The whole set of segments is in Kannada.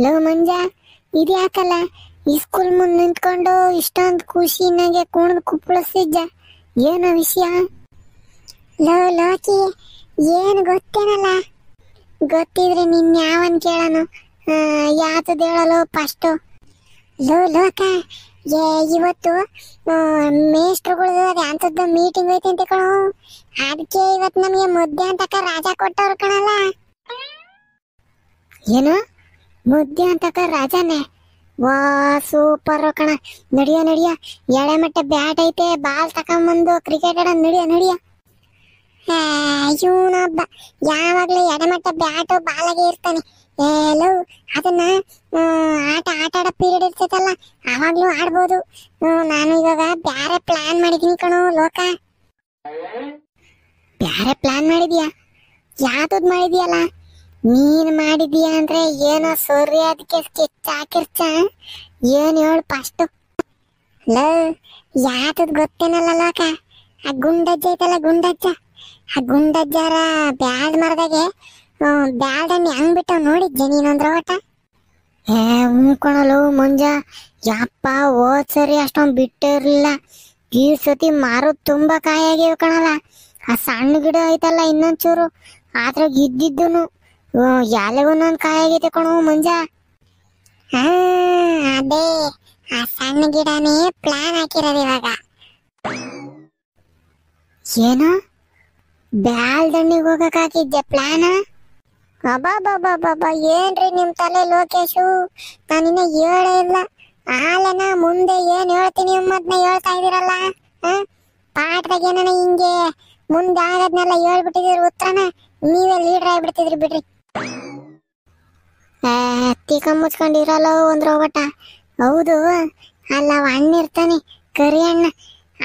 ಲೋ ಮಂಜ, ಇದ್ಯಾಕಲ್ಲ ಈ ಸ್ಕೂಲ್ ಮುಂದೆ ನಿಂತ್ಕೊಂಡು ಇಷ್ಟೊಂದು ಖುಷಿನಾಗೆ ಕುಣಿದು ಕುಪ್ಪಳಿಸಿದ್ದ? ಏನೋ ವಿಷಯ? ಲೋ ಲೋಕಿ, ಏನು ಗೊತ್ತೇನಲ್ಲ? ಗೊತ್ತಿದ್ರೆ ನಿನ್ ಯಾವನ್ ಕೇಳನು? ಯಾತದ ಹೇಳಲು ಫಸ್ಟು? ಲೋ ಲೋಕ, ಇವತ್ತು ಮೇಸ್ಟ್ರುಗಳು ಅದೇ ಅಂತದ್ದು ಮೀಟಿಂಗ್ ಐತೆ ಅಂತ ಕಣೋ. ಅದಕ್ಕೆ ಇವತ್ತು ನಮಗೆ ಮುದ್ದೆ ಅಂತಕ ರಾಜ ಕೊಟ್ಟವ್ರು ಕಣಲ್ಲ. ಏನು ಮುದ್ದೆ ಅಂತಕ ರಾಜಾನೆ? ವಾ ಸೂಪರ್ ಕಣ. ನಡಿಯ ನಡಿಯ, ಎಳೆ ಮಟ್ಟ ಬ್ಯಾಟ್ ಐತೆ, ಬಾಲ್ ತಕೊಂಬಂದು ಕ್ರಿಕೆಟ್ ಆಡ. ನಡಿಯ. ಇವನೊಬ್ಬ ಯಾವಾಗ್ಲೂ ಎಡೆಮಟ್ಟ ಬ್ಯಾಟು ಬಾಲಾಗೆ ಇರ್ತಾನೆ. ಲೋ, ಅದನ್ನ ಆಟ ಆಡೋ ಪೀರಿಯಡ್ ಇರ್ತೈತಲ್ಲ, ಆವಾಗ್ಲೂ ಆಡ್ಬೋದು. ನಾನು ಇವಾಗ ಬ್ಯಾರೆ ಪ್ಲಾನ್ ಮಾಡಿದೀನಿ ಕಣೋ ಲೋಕ. ಬ್ಯಾರೆ ಪ್ಲಾನ್ ಮಾಡಿದ್ಯಾ? ಯಾವ್ದು ಮಾಡಿದ್ಯಲ್ಲ? ನೀನ್ ಮಾಡಿದ್ಯಾ ಅಂದ್ರೆ ಏನೋ ಸೊರ್ರಿ ಅದಕ್ಕೆ ಸ್ಕೆಚ್ ಹಾಕಿರ್ಚ. ಏನ್ ಹೇಳು ಫಸ್ಟ್? ಲೋ, ಯಾವ್ದು ಗೊತ್ತೇನಲ್ಲ ಲೋಕ? ಆ ಗುಂಡಜ್ಜ ಐತಲ್ಲ, ಗುಂಡಜ್ಜ. ಆ ಗುಂಡಜ್ಜಾರ ಬ್ಯಾಡ್ ಮರದಾಗೆ ಬ್ಯಾಡನ್ನ ಹೆಂಗ್ ಬಿಟ್ಟ ನೋಡಿದ್ದೆ ನೀನೊಂದ್ರ ಓಟ? ಕಣಲು ಮುಂಜ, ಯಪ್ಪ ಹೋದ್ ಸರಿ ಅಷ್ಟೊಂದು ಬಿಟ್ಟಿರ್ಲಿಲ್ಲ. ಈ ಸತಿ ಮಾರೋದ್ ತುಂಬಾ ಕಾಯಿ ಆಗಿವೆ ಕಣಲ್ಲ. ಆ ಸಣ್ಣ ಗಿಡ ಐತಲ್ಲ ಇನ್ನೊಂಚೂರು, ಅದ್ರಾಗ ಇದ್ದಿದ್ದನು ಎಲೆಗೊಂದೊಂದು ಕಾಯಿ ಆಗೈತೆ ಕಣೋ ಮುಂಜ. ಅದೇ ಆ ಸಣ್ಣ ಗಿಡನೇ ಪ್ಲಾನ್ ಹಾಕಿರೋದು ಇವಾಗ. ಏನೋ ಬ್ಯಾಲ್ ದಂಡಿಗೆ ಹೋಗಕ್ ಹಾಕಿದ್ದೆ ಪ್ಲಾನ್? ಅಬ್ಬಾ, ಏನ್ರಿ ನಿಮ್ ತಲೆ ಲೋಕೇಶು? ನಾನಿನ್ನ ಹೇಳೇ ಇಲ್ಲ. ಆಲೆನ ಮುಂದೆ ಏನ್ ಹೇಳ್ತೀನಿ ಎಂಬದ್ನ ಹೇಳ್ತಾ ಇದೀರಲ್ಲ. ಪಾಠದಾಗ ಏನ ಹಿಂಗೆ ಮುಂದೆ ಆಗದ್ನೆಲ್ಲ ಹೇಳ್ಬಿಟ್ಟಿದ್ರಿ ಉತ್ತರನ, ನೀವೇ ಲೀಡರ್ ಆಗ್ಬಿಡ್ತಿದ್ರಿ ಬಿಡ್ರಿ. ತಿಕ್ಕ ಮುಚ್ಕೊಂಡಿರಲ್ಲ ಒಂದ್ರ ಹೋಗಟ. ಹೌದು ಅಲ್ಲ, ಅವ ಅಣ್ಣ ಇರ್ತಾನೆ, ಕರಿ ಅಣ್ಣ.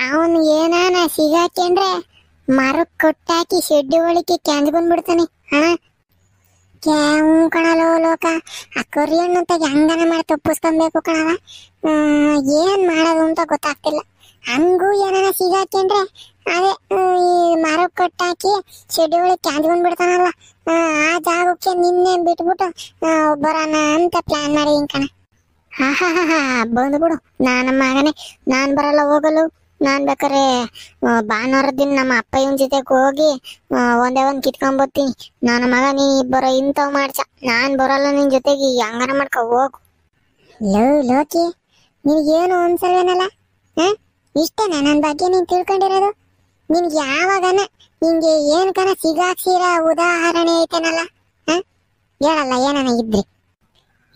ಅವನು ಏನಾನ ಸಿಗಾಕೊಂಡ್ರೆ ಮರಕ್ ಕೊಟ್ಟಾಕಿ ಶೆಡ್ಡಿ ಒಳಕ್ಕೆ ಕೆಂದ್ ಬಂದ್ಬಿಡ್ತಾನೆ. ಕಣಲೋ ಲೋಕ, ಆ ಕರಿ ಹಣ್ಣು ಅಂತ ಹೆಂಗನ ಮಾಡಿ ತಪ್ಪಿಸ್ಕೊಬೇಕು ಕಣವ. ಏನ್ ಮಾಡೋದು ಅಂತ ಗೊತ್ತಾಗ್ತಿಲ್ಲ. ಹಂಗೂ ಏನಾನ ಸಿಗಾಕೊಂಡ್ರೆ ಅದೇ ಈ ಮರಕ್ ಕೊಟ್ಟಾಕಿ ಶೆಡ್ಡಿ ಒಳಗೆ ಕೆಂದ್ ಬಂದ್ಬಿಡ್ತಾನಲ್ಲ, ಆ ಜಾಗಕ್ಕೆ ನಿನ್ನೆ ಬಿಟ್ಬಿಟ್ಟು ಬರೋಣ ಅಂತ ಪ್ಲಾನ್ ಮಾಡಿದೀನಿ ಕಣ. ಹಾ ಬಂದ್ಬಿಡು ನನ್ನ ಮಗನೇ. ನಾನ್ ಬರಲ್ಲ, ಹೋಗಲು. ನಾನ್ ಬೇಕಾರೆ ಭಾನುವಾರ ದಿನ ನಮ್ಮ ಅಪ್ಪ ಇವನ್ ಜೊತೆಗೆ ಹೋಗಿ ಒಂದೇ ಒಂದ್ ಕಿತ್ಕೊಂಡ್ಬರ್ತೀನಿ. ನನ್ನ ಮಗ ನೀ ಬರೋ ಇಂಥವ್ ಮಾಡ್ಸ. ನಾನ್ ಬರಲ್ಲ ನಿನ್ ಜೊತೆಗೆ, ಹಂಗಾರ ಮಾಡ್ಕೊ ಹೋಗು. ಲೋಕಿ, ನಿನ್ಗೇನು ಅನ್ಸಲ್ವೇನಲ್ಲ? ಇಷ್ಟೇನಾ ನನ್ ಬಗ್ಗೆ ನೀನ್ ತಿಳ್ಕೊಂಡಿರೋದು? ನಿನ್ಗೆ ಯಾವಾಗನ ನಿನ್ಗೆ ಏನ್ ಕನ ಸಿಗಾಕ್ಸಿರೋ ಉದಾಹರಣೆ ಐತೇನಲ್ಲ? ಹೇಳಲ್ಲ ಏನನ ಇದ್ರಿ.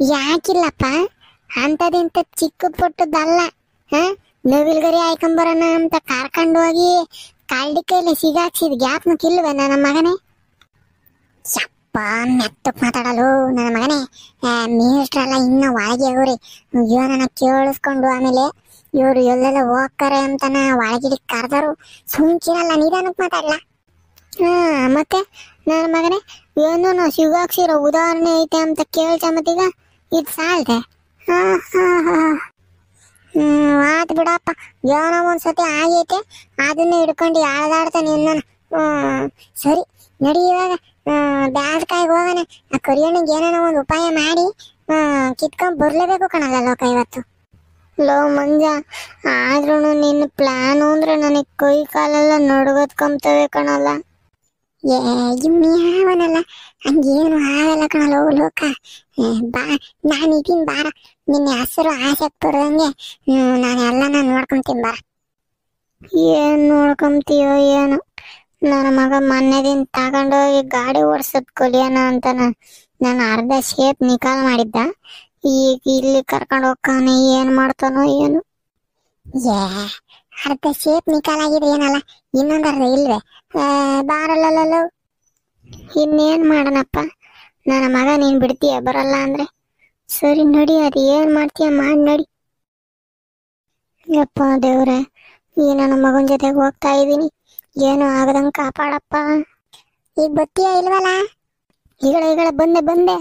ಯಾಕಿಲ್ಲಪ್ಪ, ಅಂತದಿಂತ ಚಿಕ್ಕ ಪುಟ್ಟದಲ್ಲ. ನವಿಲ್ಗರಿ ಆಯ್ಕೊಂಬರೋಣ ಅಂತ ಕರ್ಕೊಂಡು ಹೋಗಿ ಕಾಲ್ಡಿ ಕೈಲಿ ಸಿಗಾಕ್ಸಿದ್ ಗ್ಯಾಪ್ನು ಕಿಲ್ವೆ ನನ್ನ ಮಗನೇ? ಯಪ್ಪ, ಮೆತ್ತಕ್ ಮಾತಾಡಲು ನನ್ನ ಮಗನೇ. ಮೇಷ್ಟ್ರೆಲ್ಲ ಇನ್ನ ಒಳಗೆ ಅವ್ರಿ. ಇವನನ್ನ ಕೇಳಿಸ್ಕೊಂಡು ಆಮೇಲೆ ಇವ್ರು ಎಲ್ಲೆಲ್ಲ ಹೋಗ್ತಾರೆ ಅಂತಾನ ಒಳಗಿಡಿ ಕರ್ದರು. ಸುಮ್ಕಿರಲ್ಲ, ನಿಧಾನಕ್ ಮಾತಾಡ್ಲ. ಮತ್ತೆ ನನ್ನ ಮಗನೇ, ಏನೋ ಸಿಗಾಕ್ಸಿರೋ ಉದಾಹರಣೆ ಐತೆ ಅಂತ ಕೇಳ್ತ ಮತ್ತೀಗ ಇದು ಸಾಲ್ದೆ? ಆತ್ ಬಿಡಪ್ಪ, ಏನೋ ಒಂದ್ಸತಿ ಆಗೈತೆ, ಅದನ್ನ ಹಿಡ್ಕೊಂಡು ಯಾಳ್ದಾಡ್ತಾನೆ ಇನ್ನೊಂದು. ಸರಿ ನಡಿ, ಇವಾಗ ಬ್ಯಾಸ್ಕಾಯಿಗೆ ಹೋಗೋಣ. ಆ ಕರಿಯಣ್ಣಿಗೆ ಏನೇನೋ ಒಂದು ಉಪಾಯ ಮಾಡಿ ಕಿತ್ಕೊಂಡ್ ಬರ್ಲೇಬೇಕು ಕಣಲ್ಲ ಲೋಕ ಇವತ್ತು. ಲೋ ಮಂಜ, ಆದ್ರೂ ನಿನ್ನ ಪ್ಲಾನು ಅಂದ್ರೆ ನನಗೆ ಕೈ ಕಾಲೆಲ್ಲ ನಡ್ಗೋದ್ಕೊಂತವೆ ಕಣಲ್ಲ. ಇವ್ನು ಯಾವನಲ್ಲ, ಹಂಗೇನು ಆಗಲ್ಲ ಕಣಲ್ಲ ಲೋಕ. ಬಾ, ನಾನು ಇದೀನಿ ಬಾರ. ನಿನ್ನ ಹೆಸರು ಆಸೆಕ್ ಬರೋದಂಗೆ ನಾನು ಎಲ್ಲನ ನೋಡ್ಕೊಂತೀನಿ ಬಾರ. ಏನ್ ನೋಡ್ಕೊಂತೀಯೋ ಏನು? ನನ್ನ ಮಗ ಮೊನ್ನೆದಿನ ತಗೊಂಡೋಗಿ ಗಾಡಿ ಓಡಿಸೋದ್ ಕಲಿಯೋಣ ಅಂತ ನಾನು ಅರ್ಧ ಶೇಪ್ ನಿಕಾಲ್ ಮಾಡಿದ್ದ. ಈಗ ಇಲ್ಲಿ ಕರ್ಕೊಂಡು ಹೋಗ್ತಾನೆ, ಏನ್ ಮಾಡ್ತಾನೋ ಏನು? ಅರ್ಧ ಶೇಪ್ ನಿಕಾಲ್ ಆಗಿದೆ ಏನಲ್ಲ, ಇನ್ನೊಂದು ಅರ್ಧ ಇಲ್ವೇ? ಬಾರಲ್ಲ. ಇನ್ನೇನ್ ಮಾಡನಪ್ಪ ನನ್ನ ಮಗ, ನೀನ್ ಬಿಡ್ತೀಯ ಬರಲ್ಲ ಅಂದ್ರೆ? ಸರಿ ನಡಿ, ಅದು ಏನ್ ಮಾಡ್ತೀಯ ಮಾಡಿ ನಡಿ. ಯಪ್ಪ ದೇವ್ರೆ, ಈ ನನ್ನ ಮಗನ ಜೊತೆಗೆ ಹೋಗ್ತಾ ಇದ್ದೀನಿ, ಏನು ಆಗದಂಗ ಕಾಪಾಡಪ್ಪ. ಈಗ ಬತ್ತೀಯ ಇಲ್ವಲ್ಲ? ಈಗಳ ಬಂದೆ.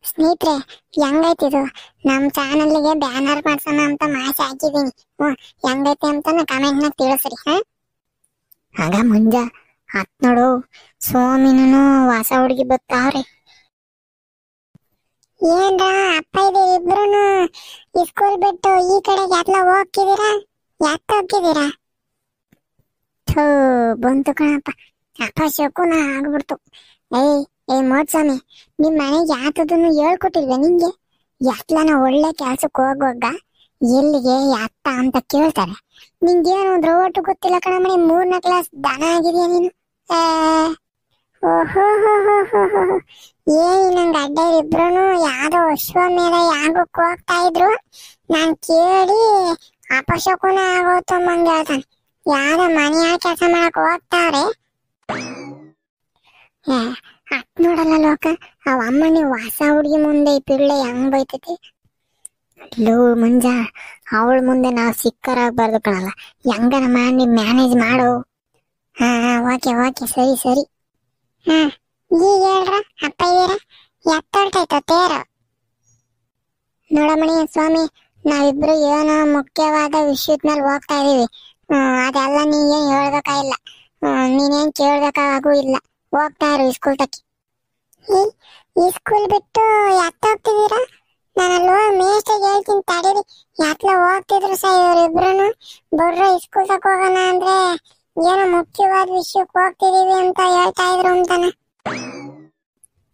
ಸ್ನೇಹಿತರೆ, ಹೆಂಗೈತಿದು? ನಮ್ಮ ಚಾನಲ್ಗೆ ಬ್ಯಾನರ್ ಮಾಡ್ಸೋಣ ಅಂತ ಮಾಸಿ ಹಾಕಿದೀನಿ. ಹೆಂಗೈತೆ ಅಂತ ಕಮೆಂಟ್ ನಾಗ ತಿಳಿಸ್ರಿ. ಆಗ ಮುಂಜ ಹತ್ ನೋಡು, ಸೋಮಿನೂ ಹೊಸ ಹುಡುಗಿ ಬತ್ತಾವ್ರಿ. ಏನ್ರ ಅಪ್ಪ ಇದೀರಿ ಇಬ್ರು ಈ ಸ್ಕೂಲ್ ಬಿಟ್ಟು ಈ ಕಡೆಗೆ ಎಲ್ಲ ಹೋಗ್ತಿದ್ದೀರಾ? ಯಾಕೆ ಹೋಗ್ತಿದ್ದೀರಾ? ಥೂ ಬಂತು ಕಣಪ್ಪ, ಅಪ್ಪ ಶಕುನ ಆಗ್ಬಿಡ್ತು. ಮೋಡ್ಸ್ವಾಮಿ, ನಿಮ್ ಮನೆಗೆ ಯಾತದನ್ನು ಹೇಳ್ಕೊಟ್ಟಿಲ್ವ ನಿಂಗೆ? ಎತ್ಲನ ಒಳ್ಳೆ ಕೆಲ್ಸಕ್ಕೆ ಹೋಗುವಾಗ ಎಲ್ಲಿಗೆ ಅತ್ತ ಅಂತ ಕೇಳ್ತಾರೆ. ನಿಂಗೇನು ದ್ರೋಟು ಗೊತ್ತಿಲ್ಲ ಕಣಮಣಿ, 3ನೇ ಕ್ಲಾಸ್ ದನ ಆಗಿದೆಯಾ ನೀನು? ಓಹೋ ನಂಗೆ ಅಡ್ಡ ಇಬ್ರು ಯಾವ್ದೋ ಅಶ್ವಮೇಧ ಯಾಗಕ್ಕೆ ಹೋಗ್ತಾ ಇದ್ರು. ನಾನ್ ಕೇಳಿ ಅಪಶಕುನ ಆಗೋತು ಮಂಗ ಹೇಳ್ತಾನೆ. ಯಾವ್ದೋ ಮನೆ ಕೆಲಸ ಮಾಡಕ್ ಹೋಗ್ತಾವ್ರೆ. ಅತ್ ನೋಡಲ್ಲ ಲೋಕ, ಅವ ಅಮ್ಮನಿ ಹೊಸ ಹುಡುಗಿ ಮುಂದೆ ಈ ಪಿಳ್ಳೆ ಹೆಂಗ್ ಬೈತೈತಿ. ಲೋ ಮಂಜ, ಅವಳ ಮುಂದೆ ನಾವು ಸಿಕ್ಕರಾಗಬಾರ್ದು ಕಣಲ್ಲ, ಹೆಂಗನ ಮಾಡಿ ಮ್ಯಾನೇಜ್ ಮಾಡು. ಓಕೆ ಸರಿ. ಈಗ ಹೇಳ್ರ ಅಪ್ಪ ಇದೀರ, ಎತ್ತೊಳ್ತೈತೋ ತೇರು. ನೋಡಮಣಿ ಸ್ವಾಮಿ, ನಾವಿಬ್ರು ಏನೋ ಮುಖ್ಯವಾದ ವಿಷಯದ ಮೇಲೆ ಹೋಗ್ತಾ ಇದೀವಿ. ಅದೆಲ್ಲ ನೀನ್ ಹೇಳ್ಬೇಕಾಗಿಲ್ಲ, ನೀನೇನ್ ಕೇಳ್ಬೇಕಾಗೂ ಇಲ್ಲ. ಹೋಗ್ತಾ ಇರು ಈ ಸ್ಕೂಲ್ ತಕ್ಕಿ. ಈ ಸ್ಕೂಲ್ ಬಿಟ್ಟು ಎತ್ತ ಹೋಗ್ತಿದ್ದೀರಾ? ನಾನಲ್ಲೋ ಮೇಷ್ಟಿಗೆ ಹೇಳ್ತೀನಿ ತಡೀರಿ. ಎತ್ಲ ಹೋಗ್ತಿದ್ರು ಸಹ ಇವರಿಬ್ರು ಬರ್ರ ಈ ಸ್ಕೂಲ್ ತಕ್ಕ ಹೋಗೋಣ ಅಂದ್ರೆ ಏನೋ ಮುಖ್ಯವಾದ ವಿಷಯಕ್ಕೆ ಹೋಗ್ತಿದೀವಿ ಅಂತ ಹೇಳ್ತಾ ಇದ್ರು ಅಂತಾನೆ.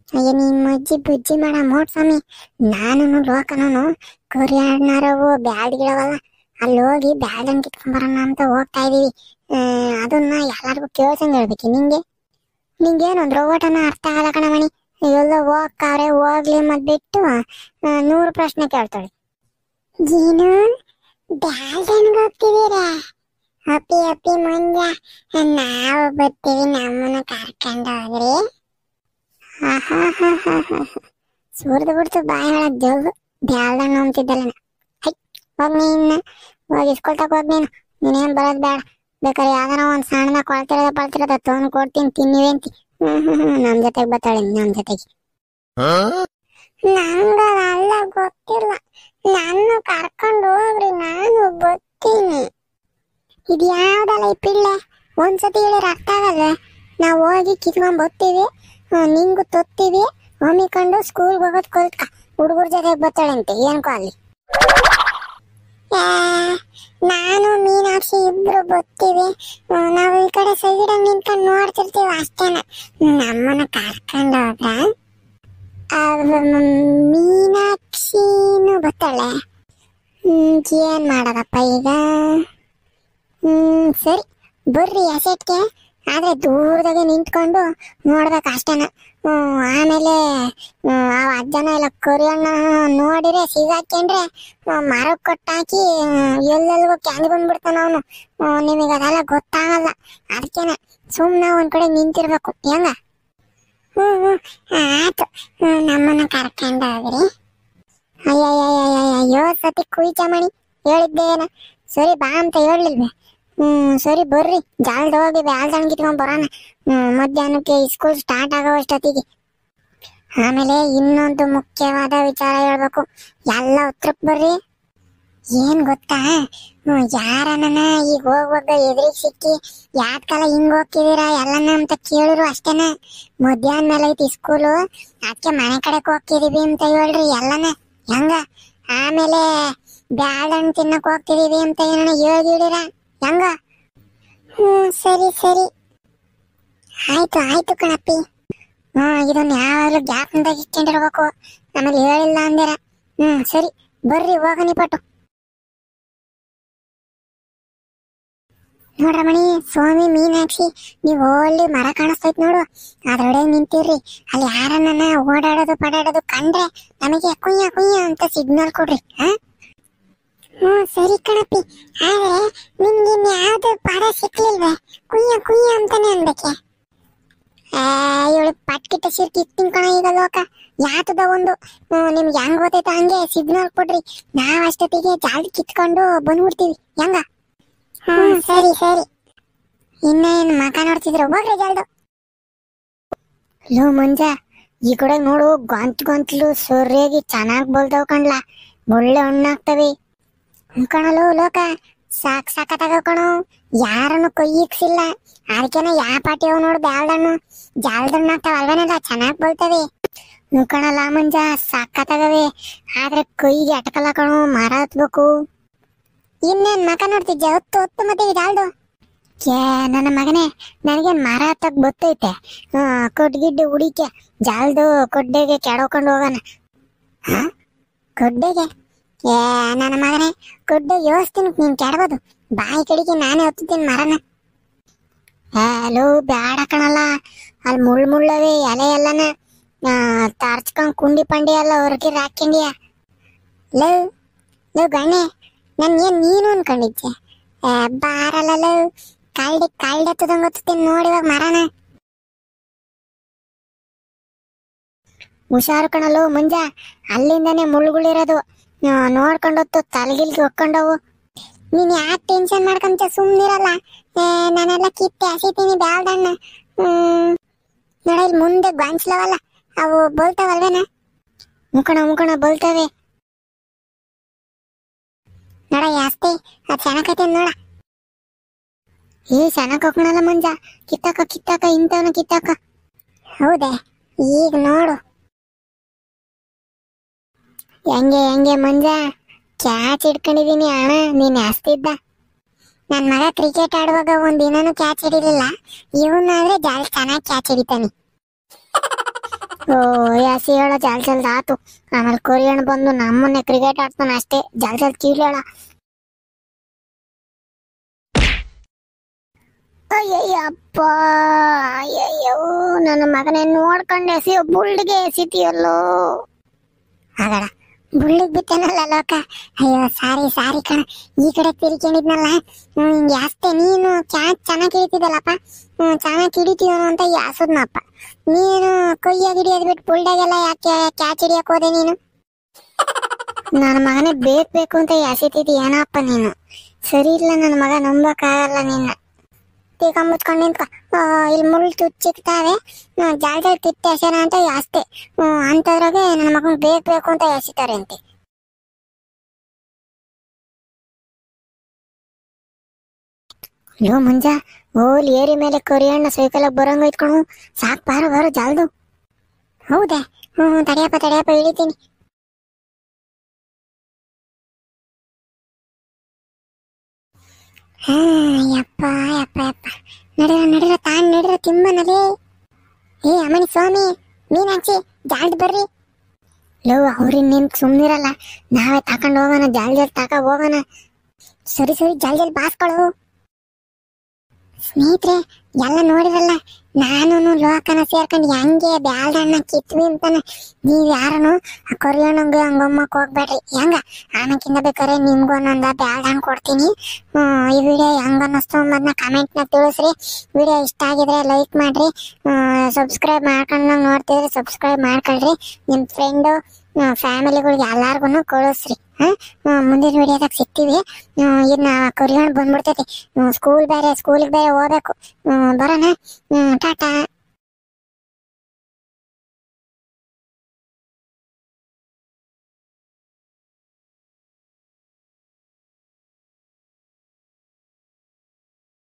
ಅಯ್ಯ ನಿಮ್ಮ ಅಜ್ಜಿ ಬುಜ್ಜಿ ಮಾಡ ಮೋಟ್ಸ್ವಾಮಿ, ನಾನು ಲೋಕನೂ ಕೊರಿಯಾಡ್ನಾರವು ಬ್ಯಾಡ್ಗಿಳವಲ್ಲ, ಅಲ್ಲಿ ಹೋಗಿ ಬ್ಯಾಡನ್ ಕಿತ್ಕೊಂಬರೋಣ ಅಂತ ಹೋಗ್ತಾ ಇದೀವಿ. ಅದನ್ನ ಎಲ್ಲಾರ್ಗು ಕೇಳ್ಸಂಗ್ ಹೇಳ್ಬೇಕು. ನಿಂಗೇನು ದ್ರೋಟನ ಅರ್ಥ ಆಗಲ್ಲ ಕಣಮಣಿ. ಎಲ್ಲೋ ಹೋಗ್ತಾವ್ರೆ, ಹೋಗ್ಲಿ ಮತ್ ಬಿಟ್ಟು 100 ಪ್ರಶ್ನೆ ಕೇಳ್ತಾಳೆ. ಏನು ಬ್ಯಾಡನ್ಗೆ ಹೋಗ್ತಿದ್ದೀರಾ? ಅಪ್ಪಿ ಮುಂಜ ನಾವು ಬರ್ತೀವಿ, ನಮ್ಮನ್ನ ಕರ್ಕೊಂಡು ಹೋಗ್ರಿ. ಸುರಿದು ಬಿಡ್ತು ಬಾಯಿ ಒಳಗ್ ಜಲ್ದು. ಬ್ಯಾಳ್ದಣ್ಣ ಅಂತಿದ್ದಲ್ಲ. ಹೋಗ್ ನೀನ್ ಹೋಗಿ ಇಸ್ಕೊಳ್ತಾಕ ಹೋಗ್ ನೀನೇನ್ ಬರೋದ್ ಬೇಡ. ಬೇಕಾದ್ರೆ ಯಾವ್ದಾರ ಒಂದ್ ಸಣ್ಣದ ಕೊಳ್ತಿರೋದ ತೊಗೊಂಡ್ ಕೊಡ್ತೀನಿ, ತಿನ್ನಿವೇಂತಿ. ನಮ್ ಜೊತೆಗೆ ಬರ್ತಾಳೆ, ನಮ್ ಜೊತೆಗೆ. ನಂಗಲ್ಲ ಗೊತ್ತಿಲ್ಲ, ನನ್ನ ಕರ್ಕೊಂಡು ಹೋಗ್ರಿ, ನಾನು ಬರ್ತೀನಿ. ಇದ್ಯಾವ್ದಲ್ಲ ಈ ಪಿಳ್ಳೆ, ಒಂದ್ಸತಿ ಹೇಳಿರ ಅರ್ಥ ಆಗಲ್ಲ. ನಾವ್ ಹೋಗಿ ಕಿತ್ಕೊಂಡ್ ಬರ್ತೀವಿ, ನಿಂಗು ತೊತ್ತೀವಿ, ಹಮ್ಮಿಕೊಂಡು ಸ್ಕೂಲ್ಗೆ ಹೋಗೋದ್ ಕಲ್ತ್ಕ. ಹುಡುಗರ ಜೊತೆಗೆ ಬರ್ತಾಳೆ ಅಂತೆ ಏನ್ಕೋ ಅಲ್ಲಿ. ನಾನು ಮೀನಾಕ್ಷಿ ಇಬ್ರು ಬರ್ತೀವಿ. ನಾವು ಈ ಕಡೆ ಸೈಡಾಗಿ ನಿಂತ್ಕೊಂಡು ನೋಡ್ತಿರ್ತೀವಿ ಅಷ್ಟೇನ. ನಮ್ಮನ್ನ ಕರ್ಕೊಂಡು ಹೋದ್ರ ಮೀನಾಕ್ಷಿನೂ ಬರ್ತಾಳೆ. ಏನ್ ಮಾಡೋದಪ್ಪ ಈಗ? ಸರಿ ಬರ್ರಿ ಅಸೆಟ್ಗೆ, ಆದ್ರೆ ದೂರದಾಗೆ ನಿಂತ್ಕೊಂಡು ನೋಡ್ಬೇಕು ಅಷ್ಟೇನ. ಆಮೇಲೆ ಆ ಅಜ್ಜನ ಇಲ್ಲ ಕೊರಿಯಣ್ಣ ನೋಡಿದ್ರೆ ಸಿಗಾಕೊಂಡ್ರೆ ಮರಕ್ಕೆ ಕೊಟ್ಟಾಕಿ ಎಲ್ಲೆಲ್ಗೋ ಕ್ಯಾಂಗ್ ಬಂದ್ಬಿಡ್ತಾನ ಅವನು. ನಿಮಗೆ ಅದೆಲ್ಲ ಗೊತ್ತಾಗಲ್ಲ, ಅದಕ್ಕೇನೆ ಸುಮ್ನೆ ಒಂದ್ ಕಡೆ ನಿಂತಿರ್ಬೇಕು. ಹೆಂಗ? ಆಯ್ತು, ನಮ್ಮನ್ನ ಕರ್ಕೊಂಡು ಹೋಗ್ರಿ. ಅಯ್ಯೋ ಸತಿ ಕುಯ್ಚಮಣಿ ಹೇಳಿದ್ದೇನ? ಸರಿ ಬಾ ಅಂತ ಹೇಳಿಲ್ವೇ? ಸರಿ ಬರ್ರಿ, ಜಾಲ್ದ ಹೋಗಿ ಬ್ಯಾಳ್ದಣ್ಣ ಕಿತ್ಕೊಂಡ್ ಬರೋಣ ಮಧ್ಯಾಹ್ನಕ್ಕೆ ಸ್ಕೂಲ್ ಸ್ಟಾರ್ಟ್ ಆಗೋಷ್ಟೊತ್ತಿಗೆ. ಆಮೇಲೆ ಇನ್ನೊಂದು ಮುಖ್ಯವಾದ ವಿಚಾರ ಹೇಳ್ಬೇಕು, ಎಲ್ಲ ಉತ್ತರಕ್ ಬರ್ರಿ. ಏನ್ ಗೊತ್ತಾ, ಯಾರನ್ನ ಈಗ ಹೋಗುವಾಗ ಎದುರಿಗೆ ಸಿಕ್ಕಿ ಯಾತ್ಕಲ ಹಿಂಗ್ ಹೋಗ್ತಿದೀರಾ ಎಲ್ಲನ ಅಂತ ಕೇಳಿದ್ರು ಅಷ್ಟೇನ. ಮಧ್ಯಾಹ್ನ ಮೇಲೆ ಐತಿ ಸ್ಕೂಲು, ಅದಕ್ಕೆ ಮನೆ ಕಡೆಕ್ ಹೋಗ್ತಿದೀವಿ ಅಂತ ಹೇಳ್ರಿ ಎಲ್ಲನ. ಹೆಂಗ? ಆಮೇಲೆ ಬ್ಯಾಳ್ದಣ್ಣ ತಿನ್ನಕ್ ಹೋಗ್ತಿದೀವಿ ಅಂತ ಏನೋ ಹೇಳಿದಿರ ಹೆಂಗ? ಸರಿ ಆಯ್ತು ಕಣಪ್ಪಿ. ಇದನ್ನ ಯಾವಾಗಲೂ ಗ್ಯಾಪ್ನದಾಗ ಇಟ್ಕೊಂಡಿರ್ಬೇಕು, ಆಮೇಲೆ ಹೇಳಿಲ್ಲ ಅಂದಿರ. ಸರಿ ಬರ್ರಿ ಹೋಗನಿ ಪಟ್ಟು. ನೋಡ್ರಮಣಿ ಸ್ವಾಮಿ ಮೀನಾಕ್ಷಿ, ನೀವು ಒಳ್ಳೆ ಮರ ಕಾಣಿಸ್ತೈತ್ ನೋಡು, ಅದ್ರೊಳಗೆ ನಿಂತಿರ್ರಿ. ಅಲ್ಲಿ ಯಾರನ್ನ ಓಡಾಡೋದು ಪಡಾಡೋದು ಕಂಡ್ರೆ ನಮಗೆ ಕುಯ್ಯ ಅಂತ ಸಿಗ್ನಲ್ ಕೊಡ್ರಿ. ಸರಿ ಕಣಪ್ಪಿ, ಆದ್ರೆ ನಿಮ್ಗೆ ಯಾವ್ದು ಪದ ಸಿಕ್ಲಿಲ್ವೇ? ಕುಯ್ಯ ಅಂತಾನೆ ಅನ್ಬೇಕೆ. ಇವಳು ಪಟ್ಕಿಟ್ಟ ಸಿರ್ಕಿ ತಿನ್ಕೊಳ ಈಗ ಲೋಕ. ಯಾತದ ಒಂದು ನಿಮ್ಗೆ ಹೆಂಗ್ ಗೊತ್ತೈತ ಹಂಗೆ ಸಿಗ್ನಲ್ ಕೊಡ್ರಿ, ನಾವ್ ಅಷ್ಟೊತ್ತಿಗೆ ಜಾಲಿ ಕಿತ್ಕೊಂಡು ಬಂದ್ಬಿಡ್ತೀವಿ. ಹೆಂಗ? ಸರಿ ಇನ್ನೇನು ಮಕ ನೋಡ್ತಿದ್ರು ಹೋಗ್ರಿ ಜಾಲ್ದು. ಲೋ ಮಂಜ, ಈ ಕಡೆ ನೋಡು, ಗೊಂತ್ಲು ಸೊರ್ಯಾಗಿ ಚೆನ್ನಾಗ್ ಬೋಲ್ತಾವ್ ಕಣ್ಲ, ಒಳ್ಳೆ ಹಣ್ಣಾಗ್ತವೆ ಕಣಲು ಲೋಕ. ಸಾಕತ್ತಾಗ ಕಣು, ಯಾರನ್ನು ಕೊಯ್ಯಿಕ್ಸಿಲ್ಲ, ಅದಕ್ಕೇನ ಯಾ ಪಾಟಿ ಅವ್ ನೋಡು ಬ್ಯಾಳ್ದಣ್ಣು ಜಾಲ್ದಣ್ಣು ಆಗ್ತಾವ ಅಲ್ವೇನಲ್ಲ, ಚೆನ್ನಾಗ್ ಬೋಲ್ತವೆ. ಕಣಲ್ಲ ಮಂಜ ಸಾಕತ್ತಾಗವೆ, ಆದ್ರೆ ಕೈಗೆ ಅಟಕಲ್ಲ ಕಣು, ಮರ ಹತ್ಬೇಕು. ಇನ್ನೇನ್ ಮಕ ನೋಡ್ತಿದ್ದೆ ಹೊತ್ತು ಹೊತ್ತು ಮತ್ತೆ ಜಾಲ್ದು. ನನ್ನ ಮಗನೇ, ನನಗೆ ಮರ ಹತ್ತಕ್ ಗೊತ್ತೈತೆ. ಕೊಡ್ಗಿಡ್ಡೆ ಹುಡಿಕೆ ಜಾಲ್ದು ಕೊಡ್ಡೆಗೆ ಕೆಡೋಕೊಂಡು ಹೋಗೋಣ. ಕೊಡ್ಡೆಗೆ? ನನ್ನ ಮಗನೇ, ಕೊಡ್ಡೆ ಯೋಚಿಸ್ತೀನಿ, ನೀನ್ ಕೆಡಬೋದು. ಬಾಯಿ ಕಡಿಗೆ ನಾನೇ ಹೊತ್ತೀನಿ ಮರನ. ಲೋ ಬ್ಯಾಡ ಕಣಲ್ಲ, ಅಲ್ಲಿ ಮುಳ್ಳವೇ ಎಲೆ ಎಲ್ಲನ ತಾರ್ಚ್ಕೊಂಡ್ ಕುಂಡಿ ಪಂಡಿ ಎಲ್ಲ ಹೊರಗೆ ಹಾಕ್ಕೊಂಡಿಯ. ಲವ್ ಲವ್ ಗಣೆ, ನನ್ ಏನ್ ನೀನು ಅನ್ಕೊಂಡಿದ್ದೆ? ಬಾರಲ್ಲ ಲವ್, ಕಾಲ್ಡೆತ್ತದಂಗ ಹೊತ್ತೀನಿ ನೋಡಿವಾಗ ಮರನ. ಹುಷಾರು ಕಣಲು ಮುಂಜ, ಅಲ್ಲಿಂದಾನೆ ಮುಳ್ಳುಗಳಿರೋದು, ನೋಡ್ಕೊಂಡೊತ್ತು ತಲೆಗಿಲ್ಗೆ ಹೊಕ್ಕೊಂಡವು. ನೀನ್ ಯಾಕೆ ಟೆನ್ಷನ್ ಮಾಡ್ಕೊಂತ ಸುಮ್ನಿರಲ್ಲ. ನಾನೆಲ್ಲ ಕಿತ್ತೆ ಹಸಿತೀನಿ ಬ್ಯಾಲ್ದಣ್ಣ. ನೋಡ ಇಲ್ಲಿ ಮುಂದೆ ಗಾಂಚ್ಲವಲ್ಲ, ಅವು ಬೋಲ್ತಾವಲ್ವೇನ? ಮುಖಣ ಬೋಲ್ತವೆ ನೋಡ. ಜಾಸ್ತಿ ಅದ್ ಚೆನ್ನಾಗೈತೆ ನೋಡ. ಚೆನ್ನಾಗ್ ಹೋಗೋಣಲ್ಲ ಮಂಜ, ಕಿತ್ತಾಕ ಇಂಥವನ ಕಿತ್ತಾಕ. ಹೌದೇ, ಈಗ ನೋಡು ಹೆಂಗೆ ಮಂಜ ಕ್ಯಾಚ್ ಹಿಡ್ಕೊಂಡಿದೀನಿ ಅಣ್ಣ. ನೀನ್ ಜಾಸ್ತಿದ್ದ ನನ್ ಮಗ ಕ್ರಿಕೆಟ್ ಆಡುವಾಗ ಒಂದ್ ದಿನಾನು ಕ್ಯಾಚ್ ಹಿಡಿಲಿಲ್ಲ. ಇವನಾದ್ರೆ ಜಾಲ್ ಚೆನ್ನಾಗಿ ಕ್ಯಾಚ್ ಹಿಡಿತಾನೆ. ಯಾಸಿ ಹೇಳ ಜಲ್ದ ಆತು. ಆಮೇಲೆ ಕೊರಿಯನ್ ಬಂದು ನಮ್ಮನ್ನೇ ಕ್ರಿಕೆಟ್ ಆಡ್ತಾನ ಅಷ್ಟೇ. ಜಲ್ದ ಕೀಳೋಳ. ಅಯ್ಯಯ್ಯಪ್ಪ, ಅಯ್ಯಯ್ಯೋ ನನ್ನ ಮಗನೇ, ನೋಡ್ಕೊಂಡೆ ಎಸೆಯೋ ಬುಳ್ಳಿಗೆ ಎಸಿತೀಯಲ್ಲೋ. ಆಗಡ ಬುಳ್ಳಿಗ್ ಬಿತ್ತೇನಲ್ಲ ಲೋಕ. ಅಯ್ಯೋ ಸಾರಿ ಕಣ, ಈ ಕಡೆ ತಿರ್ಕೊಂಡಿದ್ನಲ್ಲ. ಜಾಸ್ತಿ ನೀನು ಕ್ಯಾಚ್ ಚೆನ್ನಾಗಿ ಹಿಡಿತಿದ್ದಲ್ಲಪ್ಪ, ಚೆನ್ನಾಗಿ ಹಿಡಿತೀವನು ಅಂತ ಯಾಸದ್ನಪ್ಪ. ನೀನು ಕೊಯ್ಯಾಗಿ ಹಿಡಿಯೋದ್ ಬಿಟ್ಟು ಬುಲ್ಡಾಗೆಲ್ಲ ಯಾಕೆ ಕ್ಯಾಚ್ ಹಿಡಿಯಕ್ ಹೋದೆ ನೀನು? ನನ್ನ ಮಗನೇ ಬೇಕು ಅಂತ ಯಾಸಿತಿದ್ದಿ ಏನಪ್ಪ ನೀನು. ಸರಿ ಇಲ್ಲ ನನ್ನ ಮಗ, ನಂಬಕ್ಕಾಗಲ್ಲ ನಿನ್ನ. ತೀಕ ಮುಚ್ಕೊಂಡು ನಿಂತ್ಕ. ಇಲ್ಲಿ ಮುಳ್ಳು ತುಚ್ಚಿಕ್ತಾವೆ, ಜಾಲ ಕಿತ್ತೆ ಎಸೆನ ಅಂತ ಜಾಸ್ತಿ. ಅಂತದ್ರಾಗೆ ನನ್ನ ಮಗನ್ ಬೇಕು ಅಂತ ಎಸಿತಾರೆ ಅಂತೆ. ಅಯ್ಯೋ ಮುಂಜ, ಓಲ್ ಏರಿ ಮೇಲೆ ಕೊರಿಯಣ್ಣ ಸೈಕಲ್ ಬರಂಗ ಇಟ್ಕೊಂಡು ಸಾಕ್ ಬಾರೋ ಜಾಲ್ದು. ಹೌದಾ? ತಡಿಯಪ್ಪ ಇಳಿತೀನಿ. ಯಪ್ಪ ನಡಿರ ತಾನ್ ನಡಿರ ತಿಮ್ಮನಲೇ. ಅಮ್ಮನಿ ಸ್ವಾಮಿ, ಮೀನಾಕ್ಷಿ ಜಾಲ್ದ್ ಬರ್ರಿ. ಲೋ ಅವ್ರಿನ್ ನಿನ್ ಸುಮ್ನಿರಲ್ಲ, ನಾವೇ ತಕೊಂಡ್ ಹೋಗೋಣ. ಜಾಲ್ ತಾಕ ಹೋಗೋಣ. ಸರಿ ಜಲ್ ಬಾಸ್ಕೊಳು. ಸ್ನೇಹಿತರೆ ಎಲ್ಲ ನೋಡಿರಲ್ಲ, ನಾನು ಲೋಕನ ಸೇರ್ಕೊಂಡು ಹೆಂಗೆ ಬ್ಯಾಲ್ದಣ್ಣ ಕಿತ್ವಿ ಅಂತಾನೆ. ನೀವ್ ಯಾರನು ಆ ಕೊರಿಯಣ್ಣಂಗೆ ಹಂಗಮ್ಮಕ್ ಹೋಗ್ಬೇಡ್ರಿ. ಹೆಂಗ ಆಮೇಕಿಂದ ಬೇಕಾರೆ ನಿಮ್ಗೂ ಒಂದೊಂದ ಬ್ಯಾಲ್ದಣ್ಣ ಕೊಡ್ತೀನಿ. ಈ ವಿಡಿಯೋ ಹೆಂಗ ಅನ್ನಿಸ್ತು ಅನ್ನೋದನ್ನ ಕಮೆಂಟ್ನ ತಿಳಿಸ್ರಿ. ವಿಡಿಯೋ ಇಷ್ಟ ಆಗಿದ್ರೆ ಲೈಕ್ ಮಾಡ್ರಿ. ಸಬ್ಸ್ಕ್ರೈಬ್ ಮಾಡ್ಕೊಂಡು ನೋಡ್ತಿದ್ರೆ ಸಬ್ಸ್ಕ್ರೈಬ್ ಮಾಡ್ಕೊಳ್ರಿ. ನಿಮ್ ಫ್ರೆಂಡು ಫ್ಯಾಮಿಲಿಗಳಿಗೆ ಎಲ್ಲಾರ್ಗು ಕಳಿಸ್ರಿ. ಮುಂದಿನ ವಿಡಿಯೋದಾಗ ಸಿಗ್ತೀವಿ. ಇನ್ನ ಕೊರಿಯನ್ ಬಂದ್ಬಿಡ್ತೈತಿ. ಸ್ಕೂಲಿಗೆ ಬೇರೆ ಹೋಗ್ಬೇಕು. ಬರೋಣ. ಟಾಟಾ.